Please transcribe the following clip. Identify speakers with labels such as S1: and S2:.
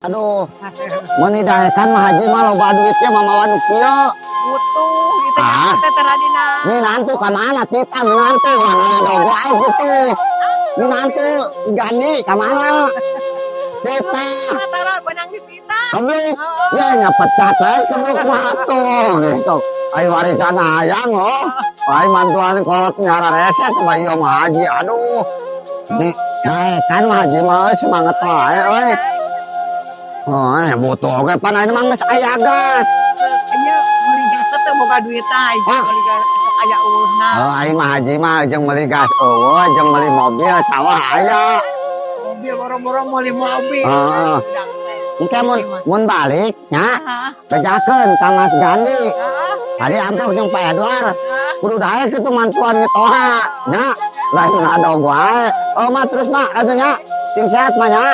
S1: Aduh, menidaekan mah haji mah loba duitnya mamawa nu kieu.
S2: Butuh gitu ya
S1: Ah.
S2: teh teradina.
S1: Minantu ka mana kita minantu mana dogo aja gitu. Minantu gani ka mana? Kita
S2: Tara benang di pita.
S1: kebluk ya nyapecat aja kebluk mah atuh gitu. Ai warisan ayang oh. Ai mantuan kolot nyara rese teh bae ieu mah haji. Aduh. Nih, naekan mah haji mah semangat wae euy. Oh, butuh oge pan ayeuna mah geus aya gas.
S2: Ieu meuli gas teh boga duit tah,
S1: Ah.
S2: meuli gas sok aya ulurna.
S1: Oh, aing mah haji mah jeung meuli gas eueuh, jeung meuli mobil sawah aya.
S2: Mobil boro-boro meuli mobil.
S1: Heeh. Engke mun balik nya bejakeun ka Mas Gandhi. Tadi amplop jeung Pak Edward. Kudu daek kitu mantuan ge toha nya. Lain adoh wae. Oh, mah terus mah atuh nya. Sing sehat mah nya.